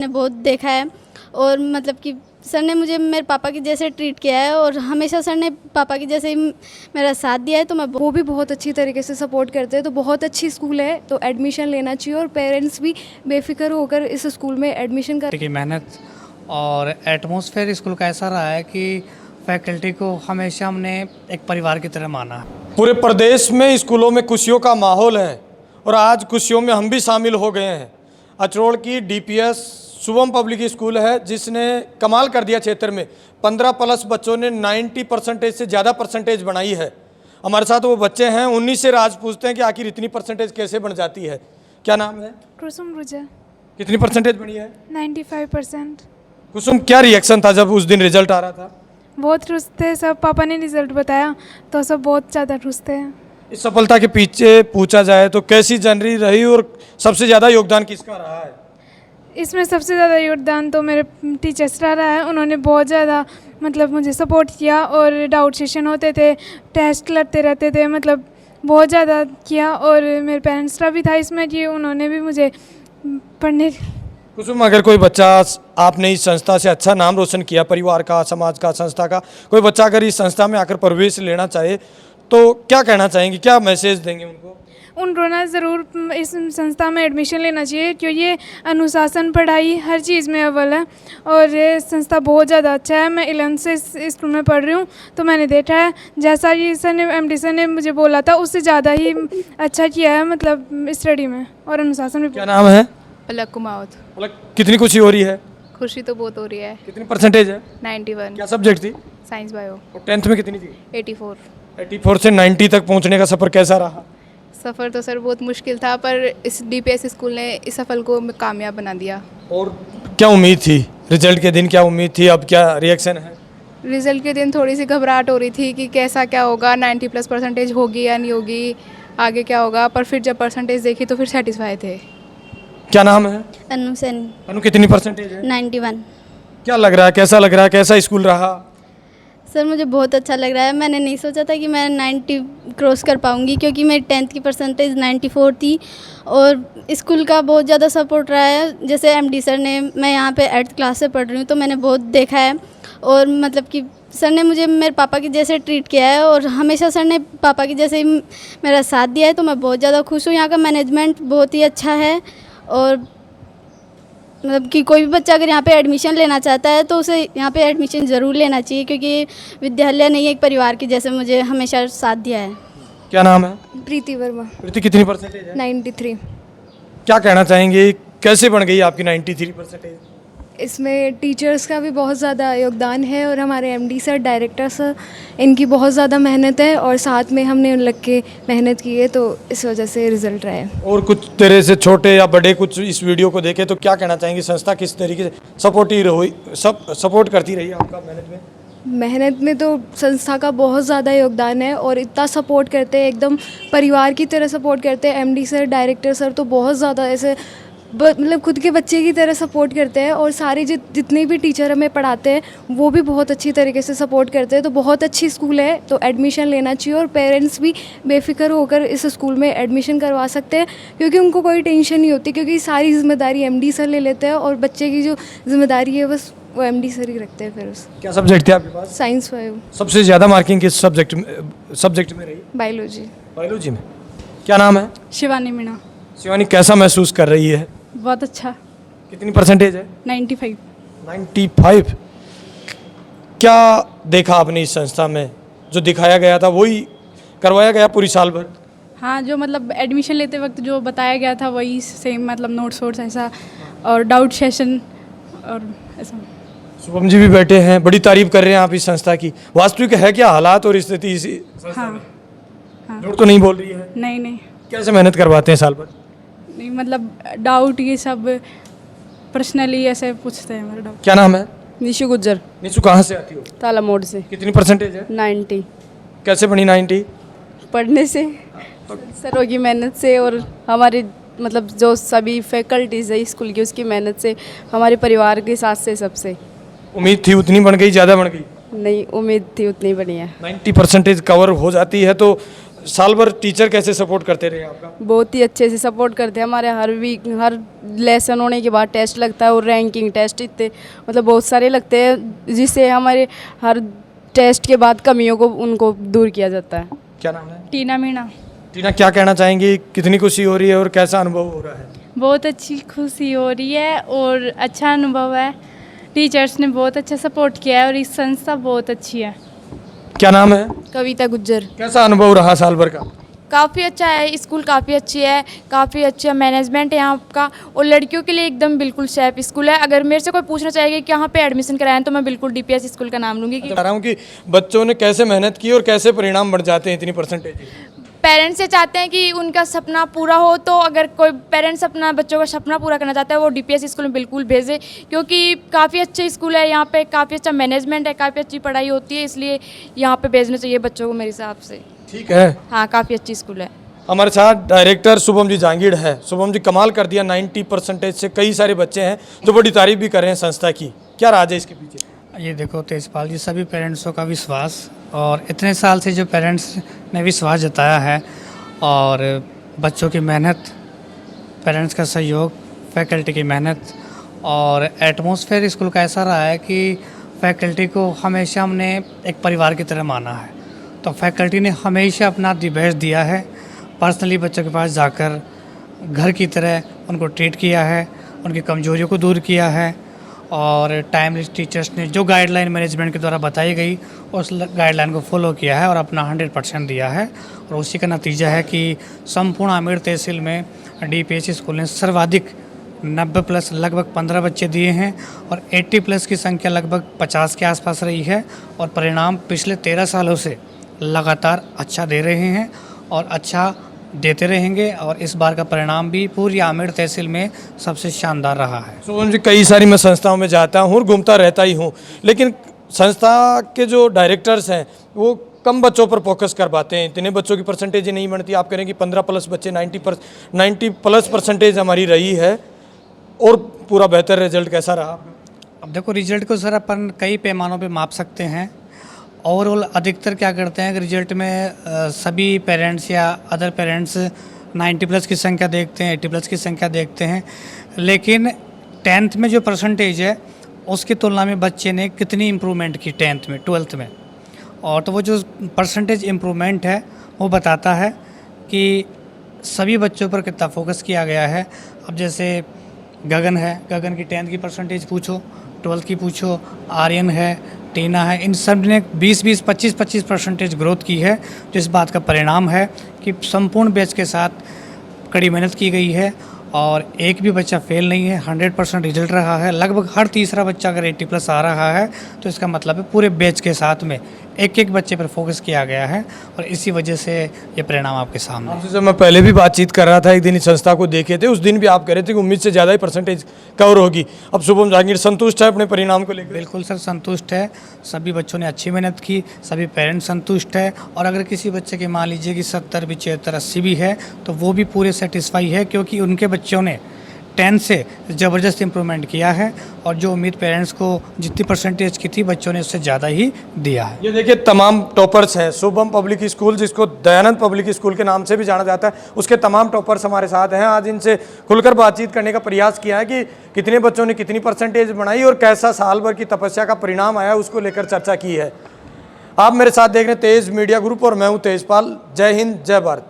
ने बहुत देखा है और मतलब कि सर ने मुझे मेरे पापा की जैसे ट्रीट किया है और हमेशा सर ने पापा की जैसे ही मेरा साथ दिया है, तो मैं वो भी बहुत अच्छी तरीके से सपोर्ट करते हैं। तो बहुत अच्छी स्कूल है, तो एडमिशन लेना चाहिए और पेरेंट्स भी बेफिक्र होकर इस स्कूल में एडमिशन कर। की मेहनत और एटमॉस्फेयर स्कूल का ऐसा रहा है कि फैकल्टी को हमेशा हमने एक परिवार की तरह माना है। पूरे प्रदेश में स्कूलों में खुशियों का माहौल है और आज खुशियों में हम भी शामिल हो गए हैं। अचरोड़ की डीपीएस शुभम पब्लिक स्कूल है जिसने कमाल कर दिया। क्षेत्र में 15+ बच्चों ने 90% से ज़्यादा परसेंटेज बनाई है। हमारे साथ वो बच्चे हैं, उन्हीं से राज पूछते हैं कि आखिर इतनी परसेंटेज कैसे बन जाती है। क्या नाम है? कुसुम रुजा। कितनी परसेंटेज बनी है? 95%। कुसुम, क्या रिएक्शन था जब उस दिन रिजल्ट आ रहा था? बहुत खुश थे सब। पापा ने रिजल्ट बताया तो सब बहुत ज़्यादा खुश थे। इस सफलता के पीछे पूछा जाए तो कैसी जर्नी रही और सबसे ज़्यादा योगदान किसका रहा है? इसमें सबसे ज़्यादा योगदान तो मेरे टीचर्स का रहा है। उन्होंने बहुत ज़्यादा मतलब मुझे सपोर्ट किया और डाउट सेशन होते थे, टेस्ट लड़ते रहते थे, मतलब बहुत ज़्यादा किया। और मेरे पेरेंट्स का भी था इसमें कि उन्होंने भी मुझे पढ़ने। कुसुम, अगर कोई बच्चा, आपने इस संस्था से अच्छा नाम रोशन किया, परिवार का, समाज का, संस्था का, कोई बच्चा अगर इस संस्था में आकर प्रवेश लेना चाहे तो क्या कहना चाहेंगे, क्या मैसेज देंगे उनको? उनको ना ज़रूर इस संस्था में एडमिशन लेना चाहिए क्योंकि ये अनुशासन, पढ़ाई हर चीज़ में अव्वल है और ये संस्था बहुत ज़्यादा अच्छा है। मैं 11th से इस स्कूल में पढ़ रही हूँ तो मैंने देखा है जैसा ये सर ने MD सर ने मुझे बोला था उससे ज़्यादा ही अच्छा किया है, मतलब स्टडी में और अनुशासन में। क्या नाम है? पलक कुमावत। कितनी खुशी हो रही है? खुशी तो बहुत हो रही है। कितनी परसेंटेज है? 91। क्या सब्जेक्ट थी? Science bio. और 10th में कितनी थी? 84। 84 से 90 तक पहुंचने का सफ़र कैसा रहा? सफ़र तो सर बहुत मुश्किल था पर इस DPS स्कूल ने इस सफल को कामयाब बना दिया। और क्या उम्मीद थी रिजल्ट के दिन, क्या उम्मीद थी, अब क्या रिएक्शन है? रिज़ल्ट के दिन थोड़ी सी घबराहट हो रही थी कि कैसा क्या होगा, 90+ परसेंटेज होगी या नहीं होगी, आगे क्या होगा, पर फिर जब परसेंटेज देखी तो फिर सेटिस्फाई थे। क्या नाम है? अनु सेन। अनु, कितनी परसेंटेज है? 91। क्या लग रहा है, कैसा लग रहा है, कैसा स्कूल रहा? सर मुझे बहुत अच्छा लग रहा है। मैंने नहीं सोचा था कि मैं 90 क्रॉस कर पाऊंगी क्योंकि मेरी 10th की परसेंटेज 94 थी और स्कूल का बहुत ज़्यादा सपोर्ट रहा है। जैसे MD सर ने, मैं यहाँ पे 8th क्लास से पढ़ रही हूँ तो मैंने बहुत देखा है और मतलब कि सर ने मुझे मेरे पापा की जैसे ट्रीट किया है और हमेशा सर ने पापा की जैसे ही मेरा साथ दिया है, तो मैं बहुत ज़्यादा खुश हूँ। यहाँ का मैनेजमेंट बहुत ही अच्छा है और मतलब कि कोई भी बच्चा अगर यहाँ पे एडमिशन लेना चाहता है तो उसे यहाँ पे एडमिशन ज़रूर लेना चाहिए क्योंकि विद्यालय नहीं, एक परिवार की जैसे मुझे हमेशा साथ दिया है। क्या नाम है? प्रीति वर्मा। प्रीति, कितनी परसेंटेज है? 93। क्या कहना चाहेंगे, कैसे बन गई आपकी 93 परसेंटेज? इसमें टीचर्स का भी बहुत ज़्यादा योगदान है और हमारे MD सर, डायरेक्टर सर, इनकी बहुत ज़्यादा मेहनत है और साथ में हमने उन लग के मेहनत की है तो इस वजह से रिज़ल्ट रहा है। और कुछ तेरे से छोटे या बड़े कुछ इस वीडियो को देखे तो क्या कहना चाहेंगे, संस्था किस तरीके से सपोर्ट करती रही आपका मेहनत में? तो संस्था का बहुत ज़्यादा योगदान है और इतना सपोर्ट करते हैं, एकदम परिवार की तरह सपोर्ट करते हैं। MD सर, डायरेक्टर सर तो बहुत ज़्यादा ऐसे मतलब खुद के बच्चे की तरह सपोर्ट करते हैं और सारे जितने भी टीचर हमें पढ़ाते हैं वो भी बहुत अच्छी तरीके से सपोर्ट करते हैं। तो बहुत अच्छी स्कूल है, तो एडमिशन लेना चाहिए और पेरेंट्स भी बेफिक्र होकर इस स्कूल में एडमिशन करवा सकते हैं क्योंकि उनको कोई टेंशन नहीं होती क्योंकि सारी जिम्मेदारी MD सर ले लेते हैं और बच्चे की जो जिम्मेदारी है बस वो MD सर ही रखते हैं। फिर उस क्या सब्जेक्ट थे आपके पास? साइंस 5। सबसे ज़्यादा मार्किंग किस सब्जेक्ट में रही? बायोलॉजी। बायोलॉजी में। क्या नाम है? शिवानी मीणा। शिवानी, कैसा महसूस कर रही है? बहुत अच्छा। कितनी परसेंटेज है? 95। 95। क्या देखा आपने इस संस्था में? जो दिखाया गया था वही करवाया गया पूरी साल भर? हाँ, जो मतलब एडमिशन लेते वक्त जो बताया गया था वही सेम, मतलब नोट्स वोट्स ऐसा और डाउट सेशन और ऐसा। शुभम जी भी बैठे हैं, बड़ी तारीफ कर रहे हैं आप इस संस्था की। वास्तविक है क्या हालात और स्थिति इसी संस्था हाँ में? हाँ। झूठ तो नहीं बोल रही है? नहीं नहीं कैसे मेहनत करवाते हैं साल भर? नहीं, मतलब डाउट ये सब पर्सनली ऐसे पूछते हैं मेरे डाउट। क्या नाम है? निशु गुज्जर। निशु, कहाँ से आती हो? ताला मोड़ से। कितनी परसेंटेज है? 90। कैसे बनी 90? पढ़ने से, सरों की मेहनत से और हमारे मतलब जो सभी फैकल्टीज़ है स्कूल की उसकी मेहनत से, हमारे परिवार के साथ से सबसे। उम्मीद थी उतनी बन गई, ज़्यादा बन गई? नहीं, उम्मीद थी उतनी बढ़िया। 90 परसेंटेज कवर हो जाती है तो साल भर टीचर कैसे सपोर्ट करते रहे आपका? बहुत ही अच्छे से सपोर्ट करते हैं हमारे। हर वीक हर लेसन होने के बाद टेस्ट लगता है और रैंकिंग टेस्ट इतने मतलब बहुत सारे लगते हैं, जिससे हमारे हर टेस्ट के बाद कमियों को उनको दूर किया जाता है। क्या नाम है? टीना मीणा। टीना, क्या कहना चाहेंगी? कितनी खुशी हो रही है और कैसा अनुभव हो रहा है? बहुत अच्छी खुशी हो रही है और अच्छा अनुभव है। टीचर्स ने बहुत अच्छा सपोर्ट किया है और इस संस्था बहुत अच्छी है। क्या नाम है? कविता गुज्जर। कैसा अनुभव रहा साल भर का? काफ़ी अच्छा है, स्कूल काफ़ी अच्छी है, काफ़ी अच्छा मैनेजमेंट है यहाँ का और लड़कियों के लिए एकदम बिल्कुल सेफ स्कूल है। अगर मेरे से कोई पूछना चाहेगा कि यहाँ पे एडमिशन कराएं तो मैं बिल्कुल डीपीएस स्कूल का नाम लूँगी। बता रहा हूँ कि बच्चों ने कैसे मेहनत की और कैसे परिणाम बढ़ जाते हैं इतनी परसेंटेज। पेरेंट्स से चाहते हैं कि उनका सपना पूरा हो, तो अगर कोई पेरेंट्स अपना बच्चों का सपना पूरा करना चाहता है वो डीपीएस स्कूल में बिल्कुल भेजे, क्योंकि काफ़ी अच्छे स्कूल है यहाँ पे, काफ़ी अच्छा मैनेजमेंट है, काफ़ी अच्छी पढ़ाई होती है, इसलिए यहाँ पे भेजना चाहिए बच्चों को मेरे हिसाब से। ठीक है, हाँ काफ़ी अच्छी स्कूल है। हमारे साथ डायरेक्टर शुभम जी जहांगीर है। शुभम जी, कमाल कर दिया, 90% से कई सारे बच्चे हैं जो बड़ी तारीफ भी कर रहे हैं संस्था की। क्या राज है इसके पीछे? ये देखो तेजपाल जी, सभी पेरेंट्सों का विश्वास और इतने साल से जो पेरेंट्स ने विश्वास जताया है और बच्चों की मेहनत, पेरेंट्स का सहयोग, फैकल्टी की मेहनत और एटमॉस्फेयर स्कूल का ऐसा रहा है कि फैकल्टी को हमेशा हमने एक परिवार की तरह माना है। तो फैकल्टी ने हमेशा अपना दी बेस्ट दिया है। पर्सनली बच्चों के पास जाकर घर की तरह उनको ट्रीट किया है, उनकी कमजोरियों को दूर किया है और टाइमली टीचर्स ने जो गाइडलाइन मैनेजमेंट के द्वारा बताई गई उस गाइडलाइन को फॉलो किया है और अपना 100% दिया है। और उसी का नतीजा है कि संपूर्ण आमेर तहसील में डीपीएस स्कूल ने सर्वाधिक 90+ लगभग 15 बच्चे दिए हैं और 80+ की संख्या लगभग 50 के आसपास रही है। और परिणाम पिछले 13 सालों से लगातार अच्छा दे रहे हैं और अच्छा देते रहेंगे और इस बार का परिणाम भी पूरी आमेर तहसील में सबसे शानदार रहा है। शुभम जी, कई सारी मैं संस्थाओं में जाता हूँ और घूमता रहता ही हूँ, लेकिन संस्था के जो डायरेक्टर्स हैं वो कम बच्चों पर फोकस कर पाते हैं। इतने बच्चों की परसेंटेज ही नहीं बनती। आप कह रहे हैं कि 15+ बच्चे 90+ परसेंटेज हमारी रही है और पूरा बेहतर रिजल्ट कैसा रहा? अब देखो, रिजल्ट को सर अपन कई पैमानों पे माप सकते हैं। ओवरऑल अधिकतर क्या करते हैं कि रिजल्ट में सभी पेरेंट्स या अदर पेरेंट्स 90+ की संख्या देखते हैं, 80+ की संख्या देखते हैं, लेकिन 10th में जो परसेंटेज है उसकी तुलना में बच्चे ने कितनी इम्प्रूवमेंट की 10th में, 12th में, और तो वो जो परसेंटेज इम्प्रूवमेंट है वो बताता है कि सभी बच्चों पर कितना फोकस किया गया है। अब जैसे गगन है, गगन की 10th की परसेंटेज पूछो, 12th की पूछो, आर्यन है, टीना है, इन सब ने 20-20, 25-25 परसेंटेज ग्रोथ की है। तो इस बात का परिणाम है कि संपूर्ण बैच के साथ कड़ी मेहनत की गई है और एक भी बच्चा फेल नहीं है। 100% रिजल्ट रहा है। लगभग हर तीसरा बच्चा अगर 80+ आ रहा है तो इसका मतलब है पूरे बैच के साथ में एक बच्चे पर फोकस किया गया है और इसी वजह से ये परिणाम आपके सामने है। आपसे जब मैं पहले भी बातचीत कर रहा था, एक दिन इस संस्था को देखे थे, उस दिन भी आप कह रहे थे कि उम्मीद से ज़्यादा ही परसेंटेज कवर होगी। अब शुभम जहांगीर संतुष्ट है अपने परिणाम को लेकर? बिल्कुल सर, संतुष्ट है। सभी बच्चों ने अच्छी मेहनत की, सभी पेरेंट्स संतुष्ट है और अगर किसी बच्चे के मान लीजिए कि 70, 75, 80 भी है तो वो भी पूरे सेटिस्फाई है, क्योंकि उनके बच्चों ने 10 से ज़बरदस्त इम्प्रूवमेंट किया है और जो उम्मीद पेरेंट्स को जितनी परसेंटेज की थी बच्चों ने उससे ज़्यादा ही दिया है। ये देखिए, तमाम टॉपर्स हैं। शुभम पब्लिक स्कूल, जिसको दयानंद पब्लिक स्कूल के नाम से भी जाना जाता है, उसके तमाम टॉपर्स हमारे साथ हैं। आज इनसे खुलकर बातचीत करने का प्रयास किया है कि कितने बच्चों ने कितनी परसेंटेज बनाई और कैसा साल भर की तपस्या का परिणाम आया, उसको लेकर चर्चा की है। आप मेरे साथ देख रहे हैं तेज मीडिया ग्रुप और मैं हूँ तेजपाल। जय हिंद, जय भारत।